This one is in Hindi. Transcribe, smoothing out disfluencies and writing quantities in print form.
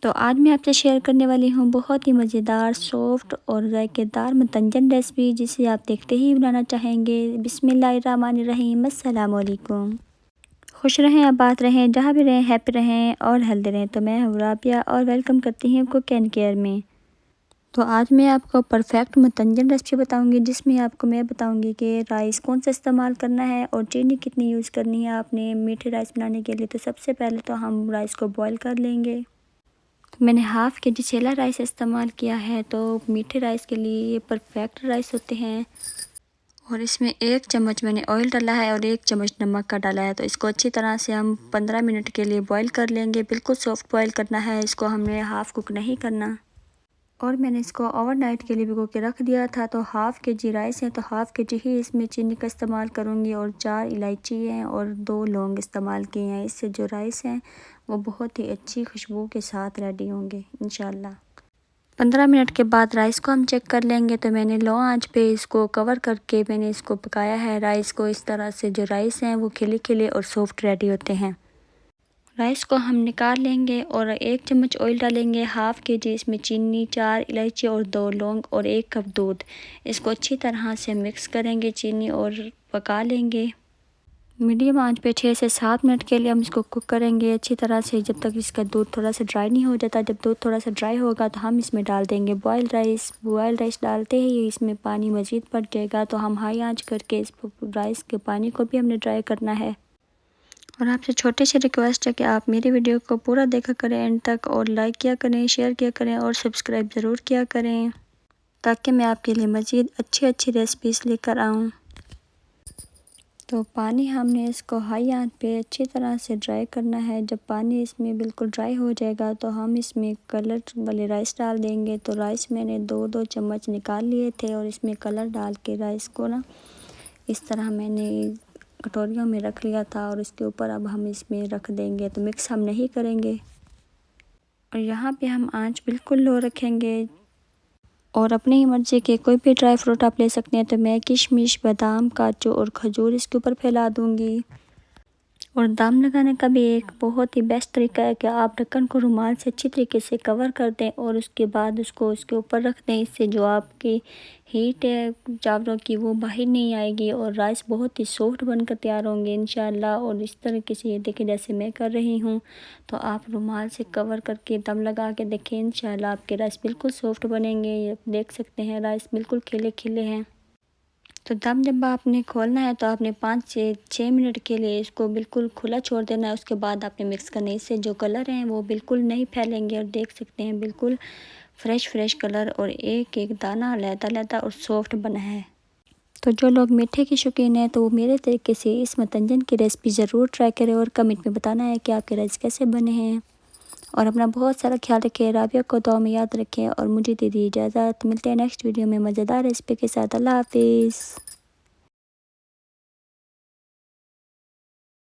तो आज मैं आपसे शेयर करने वाली हूँ बहुत ही मज़ेदार, सॉफ्ट और ज़ायकेदार मतंजन रेसिपी, जिसे आप देखते ही बनाना चाहेंगे। बिस्मिल्लाहिर्रहमानिर्रहीम, अस्सलाम वालेकुम। खुश रहें, आबाद रहें, जहाँ भी रहें हैप्पी रहें और हेल्दी रहें। तो मैं हूँ राबिया और वेलकम करती हूँ कुक एंड केयर में। तो आज मैं आपको परफेक्ट मतंजन रेसिपी बताऊंगी, जिसमें आपको मैं बताऊंगी कि राइस कौन सा इस्तेमाल करना है और चीनी कितनी यूज़ करनी है आपने मीठे राइस बनाने के लिए। तो सबसे पहले तो हम राइस को बॉईल कर लेंगे। मैंने हाफ़ के जी सेला राइस इस्तेमाल किया है। तो मीठे राइस के लिए ये परफेक्ट राइस होते हैं। और इसमें 1 चम्मच मैंने ऑयल डाला है और 1 चम्मच नमक का डाला है। तो इसको अच्छी तरह से हम 15 मिनट के लिए बॉईल कर लेंगे। बिल्कुल सॉफ्ट बॉईल करना है इसको, हमने हाफ़ कुक नहीं करना। और मैंने इसको ओवरनाइट के लिए भिगो के रख दिया था। तो हाफ़ के जी राइस है तो हाफ़ के जी ही इसमें चीनी का इस्तेमाल करूँगी और 4 इलायची हैं और 2 लौंग इस्तेमाल किए हैं। इससे जो राइस हैं वो बहुत ही अच्छी खुशबू के साथ रेडी होंगे इंशाल्लाह। 15 मिनट के बाद राइस को हम चेक कर लेंगे। तो मैंने लो आंच पे इसको कवर करके मैंने इसको पकाया है राइस को। इस तरह से जो राइस हैं वो खिले खिले और सॉफ्ट रेडी होते हैं। राइस को हम निकाल लेंगे और 1 चम्मच ऑयल डालेंगे, हाफ़ के जी इसमें चीनी, 4 इलायची और 2 लौंग और 1 कप दूध। इसको अच्छी तरह से मिक्स करेंगे चीनी और पका लेंगे। मीडियम आंच पे 6 से 7 मिनट के लिए हम इसको कुक करेंगे अच्छी तरह से, जब तक इसका दूध थोड़ा सा ड्राई नहीं हो जाता। जब दूध थोड़ा सा ड्राई होगा तो हम इसमें डाल देंगे बॉयल राइस। बॉयल राइस डालते ही इसमें पानी मज़ीद बढ़ जाएगा। तो हम हाई आंच करके इस राइस के पानी को भी हमने ड्राई करना है। और आपसे छोटी सी रिक्वेस्ट है कि आप मेरी वीडियो को पूरा देखा करें एंड तक, और लाइक किया करें, शेयर किया करें और सब्सक्राइब ज़रूर किया करें, ताकि मैं आपके लिए मज़ीद अच्छी रेसिपीज़ लेकर आऊँ। तो पानी हमने इसको हाई आंच पे अच्छी तरह से ड्राई करना है। जब पानी इसमें बिल्कुल ड्राई हो जाएगा तो हम इसमें कलर वाले राइस डाल देंगे। तो राइस मैंने 2-2 चम्मच निकाल लिए थे और इसमें कलर डाल के राइस को ना इस तरह मैंने कटोरियों में रख लिया था। और इसके ऊपर अब हम इसमें रख देंगे। तो मिक्स हम नहीं करेंगे और यहाँ पे हम आंच बिल्कुल लो रखेंगे। और अपनी ही मर्ज़ी के कोई भी ड्राई फ्रूट आप ले सकते हैं। तो मैं किशमिश, बादाम, काजू और खजूर इसके ऊपर फैला दूँगी। और दम लगाने का भी एक बहुत ही बेस्ट तरीका है कि आप ढक्कन को रुमाल से अच्छी तरीके से कवर कर दें और उसके बाद उसको उसके ऊपर रख दें। इससे जो आपकी हीट है चावलों की वो बाहर नहीं आएगी और राइस बहुत ही सॉफ्ट बनकर तैयार होंगे इंशाल्लाह। और इस तरीके से ये देखें जैसे मैं कर रही हूँ। तो आप रुमाल से कवर करके दम लगा के देखें, इंशाल्लाह आपके राइस बिल्कुल सॉफ्ट बनेंगे। ये देख सकते हैं राइस बिल्कुल खिले खिले हैं। तो दम जब आपने खोलना है तो आपने 5 से 6 मिनट के लिए इसको बिल्कुल खुला छोड़ देना है। उसके बाद आपने मिक्स करना है। इससे जो कलर हैं वो बिल्कुल नहीं फैलेंगे। और देख सकते हैं बिल्कुल फ्रेश कलर और एक एक दाना लहदा और सॉफ्ट बना है। तो जो लोग मीठे की शौकीन हैं तो वो मेरे तरीके से इस मतंजन की रेसिपी ज़रूर ट्राई करें और कमेंट में बताना है कि आपके राइस कैसे बने हैं। और अपना बहुत सारा ख्याल रखें, राबिया को दुआ में याद रखें और मुझे दे दी इजाज़त। मिलते हैं नेक्स्ट वीडियो में मज़ेदार रेसिपी के साथ। अल्लाह हाफिज़।